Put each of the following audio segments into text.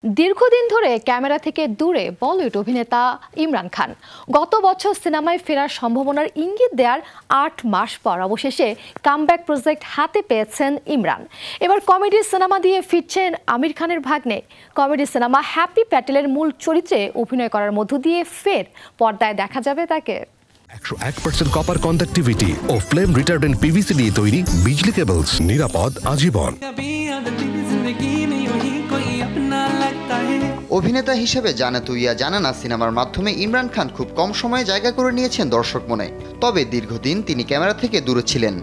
দীর্ঘদিন ধরে ক্যামেরা থেকে দূরে বলিউড অভিনেতা ইমরান খান গত বছর সিনেমায় ফেরার সম্ভাবনার ইঙ্গিত দেওয়ার ৮ মাস পর অবশেষে কামব্যাক প্রজেক্ট হাতে পেয়েছেন ইমরান। এবার কমেডি সিনেমা দিয়ে ফিরছেন আমির খানের ভাগ্নে। কমেডি সিনেমা হ্যাপি প্যাটেলের মূল চরিত্রে অভিনয় করার মধ্য দিয়ে ফের পর্দায় দেখা যাবে তাকে। 101% কপার কন্ডাক্টিভিটি ও ফ্লেম রিটার্ডেন্ট পিভিসি দিয়ে তৈরি বিজলি কেবলস, নিরাপদ আজীবন। অভিনেতা হিসেবে জানে তুইয়া জানে না সিনেমার মাধ্যমে ইমরান খান খুব কম সময়ে জায়গা করে নিয়েছেন দর্শক মনে। তবে দীর্ঘদিন তিনি ক্যামেরা থেকে দূরে ছিলেন।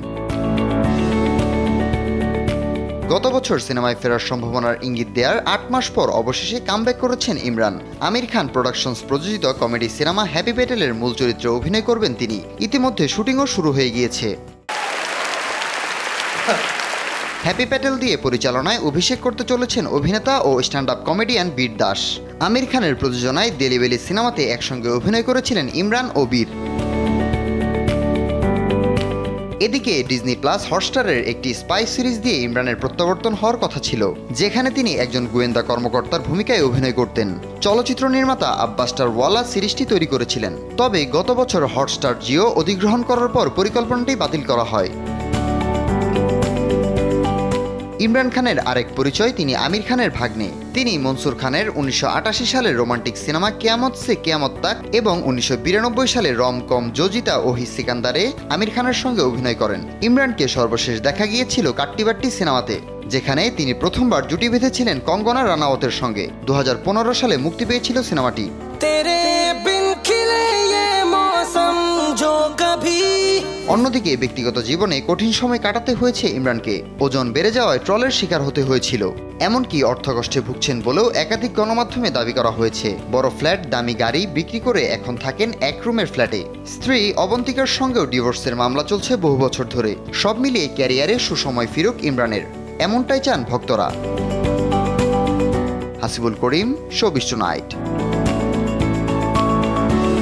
গত বছর সিনেমায় ফেরার সম্ভাবনার ইঙ্গিত দেওয়ার ৮ মাস পর অবশেষে কামব্যাক করেছেন ইমরান। আমির খান প্রোডাকশনস প্রযোজিত কমেডি সিনেমা হ্যাপি প্যাটেলের মূল চরিত্রে অভিনয় করবেন তিনি। ইতিমধ্যে শুটিংও শুরু হয়ে গিয়েছে। হ্যাপি প্যাটেল দিয়ে পরিচালনায় অভিষেক করতে চলেছেন অভিনেতা ও স্ট্যান্ড আপ কমেডিয়ান বীর দাস। আমির খানের প্রযোজনায় দেলিবেলি সিনেমাতে একসঙ্গে অভিনয় করেছিলেন ইমরান ও বীর। এদিকে ডিজনি প্লাস হটস্টারের একটি স্পাই সিরিজ দিয়ে ইমরানের প্রত্যাবর্তন হওয়ার কথা ছিল, যেখানে তিনি একজন গোয়েন্দা কর্মকর্তার ভূমিকায় অভিনয় করতেন। চলচ্চিত্র নির্মাতা আব্বাস্টার ওয়ালা সিরিজটি তৈরি করেছিলেন। তবে গত বছর হটস্টার জিও অধিগ্রহণ করার পর পরিকল্পনাটি বাতিল করা হয়। ইমরান খানের আরেক পরিচয়, তিনি আমির খানের ভাগ্নে। তিনি মনসুর খানের 1988 সালের রোমান্টিক সিনেমা কিয়ামত সে কিয়ামত তাক এবং 1992 সালে রম কম জোজিতা ওহি সিকান্দারে আমির খানের সঙ্গে অভিনয় করেন। ইমরানকে সর্বশেষ দেখা গিয়েছিল কাট্টিবাট্টি সিনেমাতে, যেখানে তিনি প্রথমবার জুটি বেঁধেছিলেন কঙ্গনা রানাওয়াতের সঙ্গে। 2015 সালে মুক্তি পেয়েছিল সিনেমাটি। অন্যদিকে ব্যক্তিগত জীবনে কঠিন সময় কাটাতে হয়েছে ইমরানকে। ওজন বেড়ে যাওয়ায় ট্রলের শিকার হতে হয়েছিল। এমনকি অর্থকষ্টে ভুগছেন বলেও একাধিক গণমাধ্যমে দাবি করা হয়েছে। বড় ফ্ল্যাট, দামি গাড়ি বিক্রি করে এখন থাকেন এক রুমের ফ্ল্যাটে। স্ত্রী অবন্তিকার সঙ্গেও ডিভোর্সের মামলা চলছে বহু বছর ধরে। সব মিলিয়ে ক্যারিয়ারে সুসময় ফিরুক ইমরানের, এমনটাই চান ভক্তরা। হাসিবুল করিম, শোবিস টুনাইট।